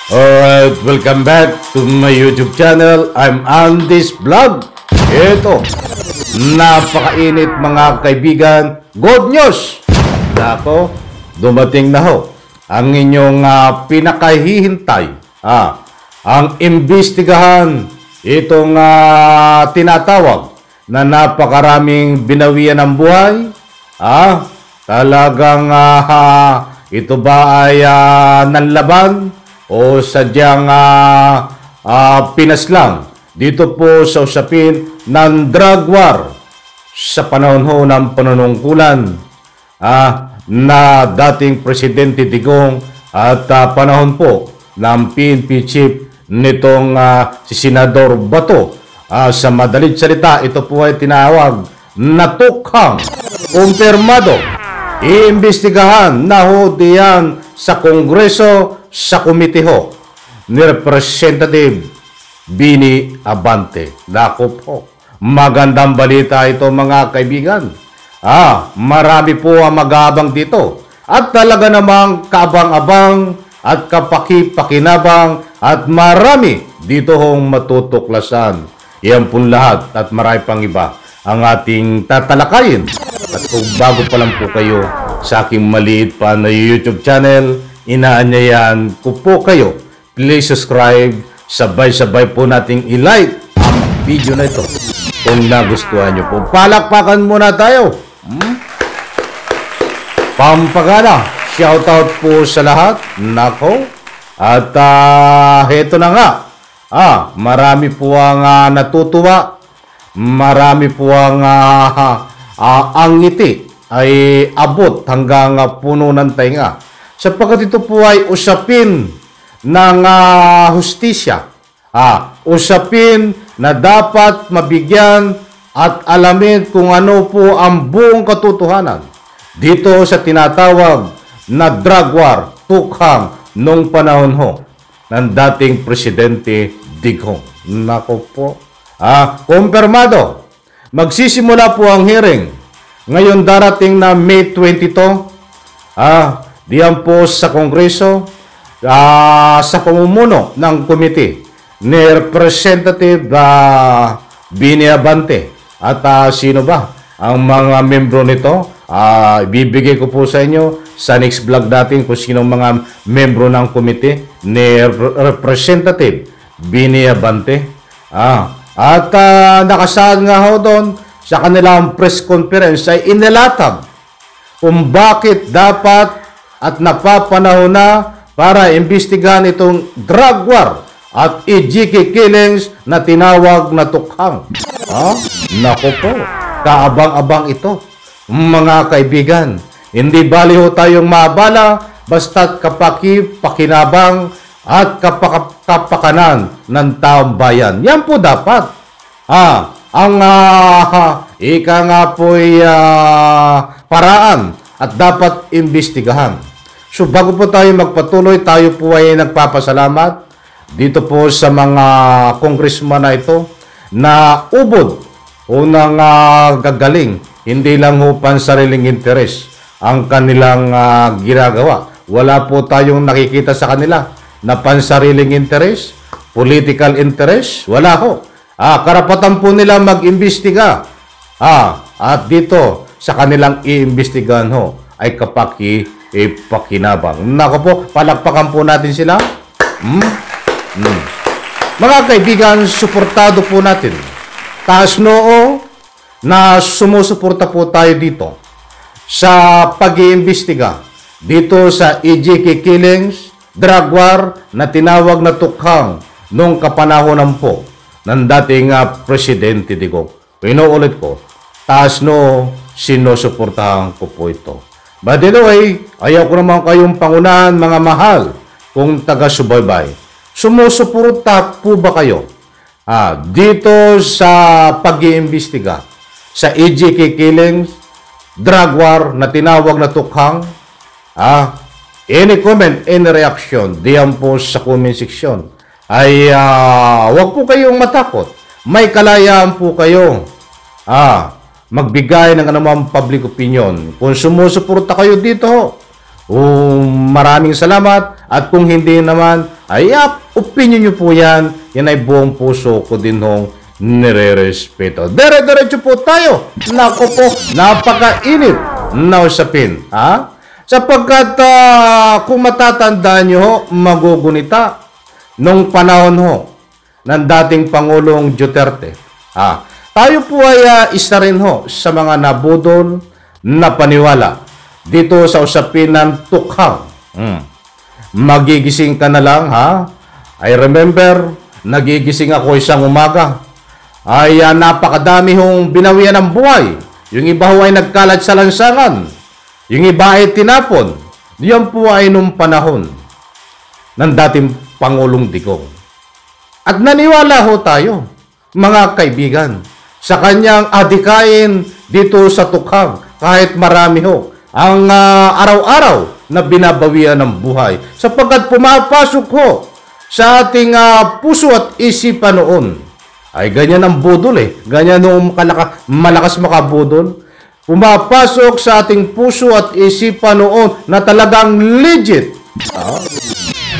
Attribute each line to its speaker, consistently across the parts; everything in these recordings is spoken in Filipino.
Speaker 1: Alright, welcome back to my YouTube channel. I'm Andy's Vlog. Ito, napakainit mga kaibigan. Good news! Nako, dumating na ho ang inyong pinakahihintay. Ang imbestigahan itong tinatawag na napakaraming binawian ng buhay. Talagang ito ba ay nanlaban o sadyang pinaslang dito po sa usapin ng drug war sa panahon ho ng panunungkulan na dating Presidente Digong at panahon po ng PNP chief nitong si Senador Bato. Sa madaling salita, ito po ay tinawag na tukhang kumpirmado. Iimbestigahan na ho diyan sa Kongreso sa komite ho ni Representative Bini Abante. Naku po, magandang balita ito mga kaibigan. Marami po ang mag-aabang dito at talaga namang kaabang-abang at kapaki-pakinabang at marami dito hong matutuklasan. Iyan po lahat at marami pang iba ang ating tatalakayin. At kung bago pa lang po kayo sa aking maliit pa na YouTube channel, inaanyayan ko po kayo. Please subscribe. Sabay-sabay po nating i-like ang video na ito kung nagustuhan nyo po. Palakpakan muna tayo. Pampagana. Shoutout po sa lahat. Nako. At heto na nga. Marami po ang natutuwa. Marami po ang ngiti ay abot hanggang puno ng tainga. Sapagkat ito po ay usapin ng hustisya. Usapin na dapat mabigyan at alamin kung ano po ang buong katotohanan dito sa tinatawag na drug war, tukhang nung panahon ho ng dating Presidente Digong. Nako po. Kumpirmado. Magsisimula po ang hearing ngayon darating na May 22. Diyan po sa Kongreso sa pamumuno ng komite ni Representative Bini Abante. At sino ba ang mga membro nito? Ibibigay ko po sa inyo sa next vlog natin kung sino mga membro ng komite ni Representative Bini Abante. At nakasaad nga ho doon sa kanilang press conference ay inilatag kung bakit dapat at napapanahon na para imbestigahan itong drug war at EJK killings na tinawag na tukhang. Naku po, kaabang-abang ito. Mga kaibigan, hindi bali ho tayong mabala basta't kapaki-pakinabang at kapakanan ng taong bayan. Yan po dapat. Ang ika nga po'y paraan at dapat imbestigahan. So bago po tayo magpatuloy, tayo po ay nagpapasalamat dito po sa mga congressman na ito na ubod o nang gagaling. Hindi lang ho pansariling interes ang kanilang ginagawa. Wala po tayong nakikita sa kanila na pansariling interes, political interest, wala ho. Karapatan po nila mag-imbestiga. At dito sa kanilang iimbestigahan ho ay kapaki-pakinabang. Nako po, palakpakan po natin sila. Mga kaibigan, suportado po natin. Taas noo na sumusuporta po tayo dito sa pag-iimbestiga dito sa EJK killings, drug war na tinawag na tukhang nung kapanahonan po ng dating Presidente Digong. Inuulit ko, taas no, sinusuportahan ko po ito. But anyway, ayaw ko naman kayong pangunahan mga mahal kung taga-subaybay. Sumusuporta po ba kayo dito sa pag-iimbestiga sa EJK killings, drug war na tinawag na tukhang? Any comment, any reaction, diyan po sa comment section. Ay wag po kayong matakot. May kalayaan po kayo magbigay ng anumang public opinion. Kung sumusuporta kayo dito, Maraming salamat at kung hindi naman, ay opinion nyo po yan. Yan ay buong puso ko din hong nire-respeto. Dire-diretso po tayo. Nako po, napakainit na usapin. Ha? Sapagkat kung matatandaan nyo ho, magugunita nung panahon ho ng dating Pangulong Duterte. Tayo po ay isa rin ho sa mga nabudol na paniwala dito sa usapin ng tukhang. Magigising ka na lang, ha? I remember, nagigising ako isang umaga. Ay napakadami hong binawian ng buhay. Yung iba ho ay nagkalat sa lansangan. Yung iba ay tinapon. Yan po ay nung panahon ng dating Pangulong Digong. At naniwala ho tayo, mga kaibigan, sa kanyang adikain dito sa tukhang kahit marami ho ang araw-araw na binabawian ng buhay. Sapagkat pumapasok ho sa ating puso at isipan noon. Ay ganyan ang budol eh. Ganyan nung malakas makabudol. Pumapasok sa ating puso at isipan noon na talagang legit.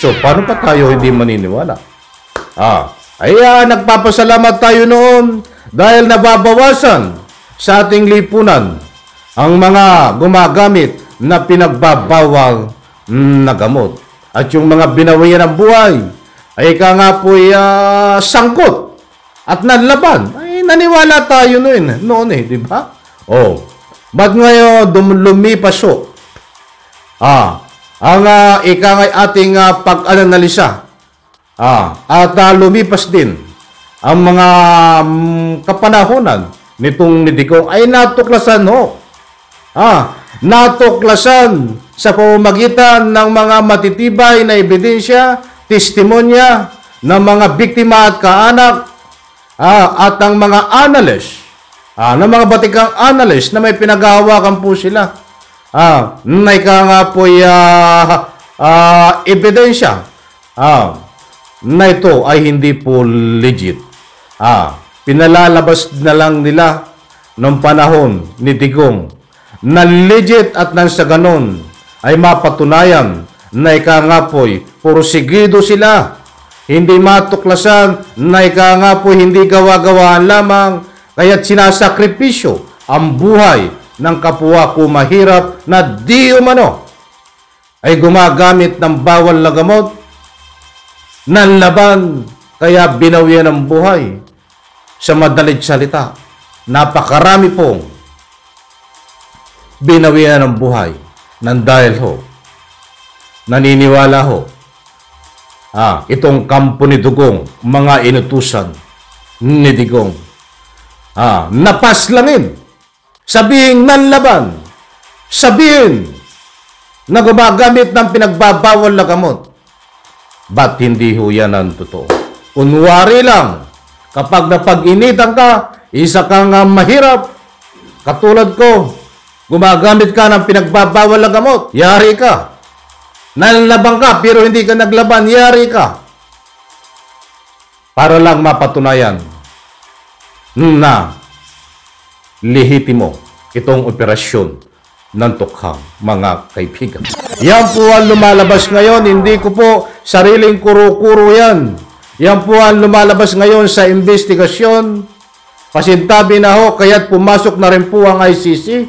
Speaker 1: So, paano pa tayo hindi maniniwala? Nagpapasalamat tayo noon dahil nababawasan sa ating lipunan ang mga gumagamit na pinagbabawal na gamot. At yung mga binawian ng buhay ay nga po'y sangkot at nanlaban. Ay, naniwala tayo noon eh, di ba? Ba't ngayon lumipas ho? Ang ikangay ating pag-analisa at lumipas din ang mga kapanahonan nitong Digong ay natuklasan ho. Natuklasan sa pamamagitan ng mga matitibay na ebidensya, testimonya ng mga biktima at kaanak at ang mga analyst, ng mga batikang analyst na may pinaghahawakan po sila. Na nga po'y ebidensya na ito ay hindi po legit. Pinalalabas na lang nila noong panahon ni Digong na legit at nang sa ganon ay mapatunayan na nga po'y porsigido sila. Hindi matuklasan na nga po'y hindi gawa-gawaan lamang kaya't sinasakripisyo ang buhay ng kapwa ko mahirap na di umano ay gumagamit ng bawal na gamot ng laban kaya binawian ng buhay. Sa madalit salita, napakarami pong binawian ng buhay ng dahil ho naniniwala ho itong kampo ni Digong, mga inutusan ni Digong napaslangin, sabihin nanlaban, sabihin na gumagamit ng pinagbabawal na gamot. Ba't hindi ho yan ang totoo? Unwari lang, kapag napag-initan ka, isa kang mahirap, katulad ko, gumagamit ka ng pinagbabawal na gamot, yari ka. Nanlaban ka, pero hindi ka naglaban, yari ka. Para lang mapatunayan na lehitimo itong operasyon ng tukhang, mga kaibigan. Yan po ang lumalabas ngayon, hindi ko po sariling kuro-kuro yan. Yan po ang lumalabas ngayon sa investigasyon. Pasintabi na ho, kaya't pumasok na rin po ang ICC.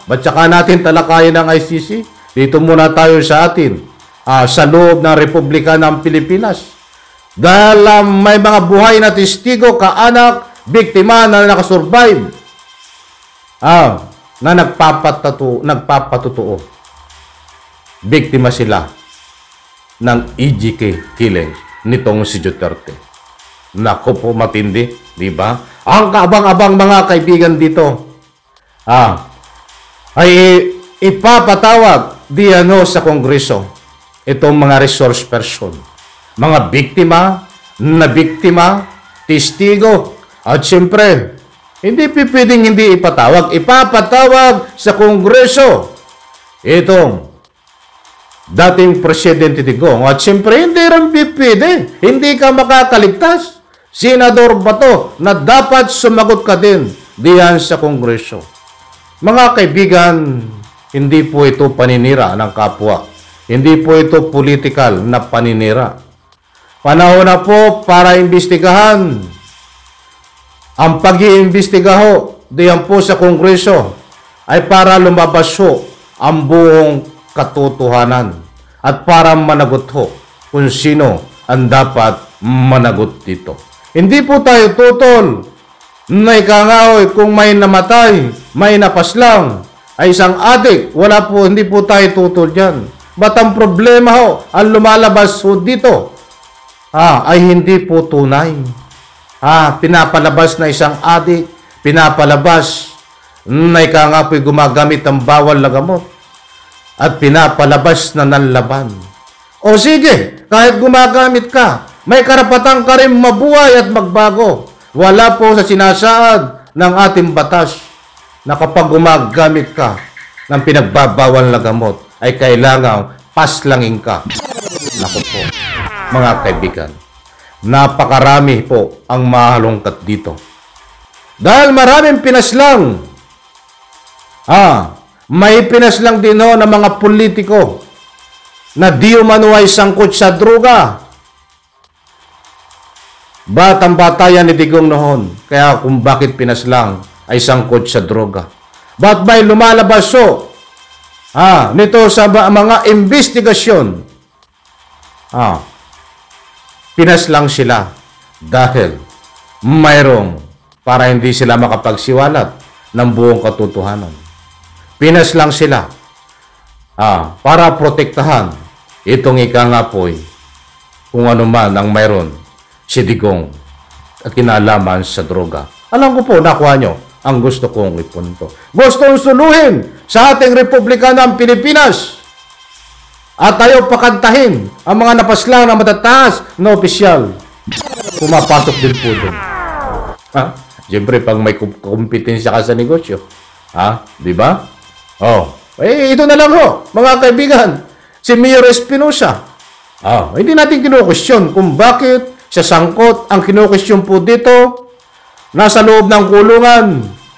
Speaker 1: Ba't saka natin talakayin ang ICC? Dito muna tayo sa atin, sa loob ng Republika ng Pilipinas. Dahil may mga buhay na testigo, kaanak, biktima na nakasurvive. Na nagpapatutuo. Biktima sila ng EJK killings nitong si Duterte. Naku po, matindi, di ba? Ang kaabang-abang mga kaibigan dito ay ipapatawag sa Kongreso itong mga resource person, mga biktima, testigo, at siyempre, hindi pwedeng hindi ipapatawag sa Kongreso itong dating Presidente Digong. At siyempre, hindi rin pwede. Hindi ka makakaligtas. Senador Bato na dapat sumagot ka din diyan sa Kongreso. Mga kaibigan, Hindi po ito paninira ng kapwa. Hindi po ito political na paninira. Panahon na po para imbestigahan. Ang pag-iimbestigaho diyan po sa Kongreso ay para lumabas ho ang buong katotohanan at para managot ho kung sino ang dapat managot dito. Hindi po tayo tutol na ikangaoy kung may namatay, may napaslang, ay isang adik. Wala po, hindi po tayo tutol dyan. Ba't ang problema ho, ang lumalabas ho dito, ay hindi po tunay. Pinapalabas na isang adik, pinapalabas na ikangapoy gumagamit ng bawal na gamot, at pinapalabas na nanlaban. O sige, kahit gumagamit ka, may karapatan ka rin mabuhay at magbago. Wala po sa sinasaad ng ating batas na kapag gumagamit ka ng pinagbabawal na gamot, ay kailangang paslangin ka. Naku po, mga kaibigan, napakarami po ang mahalongkat dito. Dahil maraming pinaslang, may pinaslang din ho ng mga politiko na di umano ay sangkot sa droga. Batang-bata yan ni Digong noon. Kaya kung bakit pinaslang ay sangkot sa droga. Ba't may lumalabas ho? Nito sa mga investigasyon. Pinaslang sila dahil mayroong para hindi sila makapagsiwalat ng buong katotohanan. Pinaslang sila para protektahan itong ikangapoy kung ano man ang mayroon si Digong at kinalaman sa droga. Alam ko po, nakuha nyo ang gusto kong ipunto. Gusto kong suluhin sa ating Republika ng Pilipinas at tayo pakantahin ang mga napaslang na matataas na opisyal. Pumapasok din po doon. Siyempre, pag may kompetensya ka sa negosyo. Di ba? Ito na lang ho, mga kaibigan. Si Mayor Espinosa. Hindi natin kinukwestiyon kung bakit siya sangkot. Ang kinukwestiyon po dito, nasa loob ng kulungan,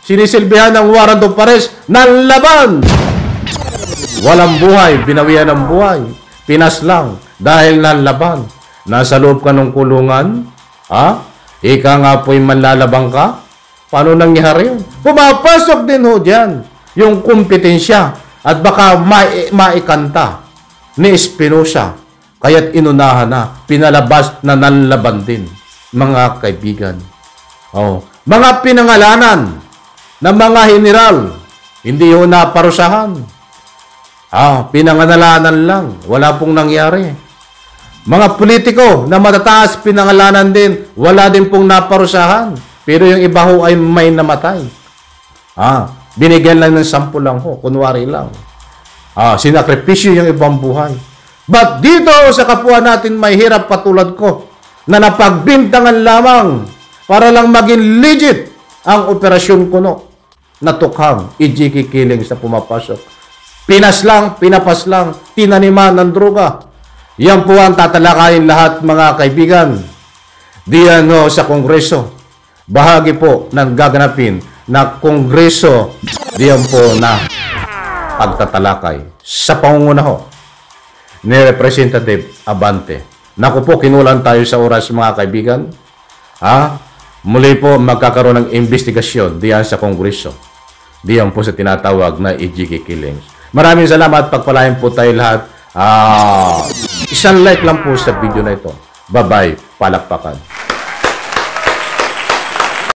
Speaker 1: sinisilbihan ng warrant of arrest ng laban. Walang buhay, binawian ng buhay. Pinaslang dahil ng laban. Nasa loob ka ng kulungan, ika nga po'y manlalabang ka. Paano nangyari yun? Pumapasok din ho dyan yung kompetensya at baka maikanta ni Espinosa. Kaya't inunahan na, pinalabas na nanlaban din, mga kaibigan. Mga pinangalanan ng mga general, hindi ho naparusahan. Pinangalanan lang, wala pong nangyari. Mga politiko na matataas pinangalanan din, wala din pong naparusahan. Pero yung iba ho ay may namatay. Binigyan lang ng 10 lang ho, kunwari lang. Sinakripisyo yung ibang buhay. But dito sa kapwa natin may hirap patulad ko na napagbintangan lamang para lang maging legit ang operasyon kuno na tukhang ijikikiling sa pumapasok. Pinaslang, pinapaslang, tinaniman ng droga. Yan po ang tatalakayin lahat, mga kaibigan. Diyan ho sa Kongreso. Bahagi po ng gaganapin na Kongreso. Diyan po na pagtatalakay sa pangunguna ho ni Representative Abante. Naku po, kinulan tayo sa oras, mga kaibigan. Muli po magkakaroon ng investigasyon diyan sa Kongreso. Diyan po sa tinatawag na EJK killings. Maraming salamat. Pagpalain po tayo lahat. Isang like lang po sa video na ito. Bye-bye. Palakpakan.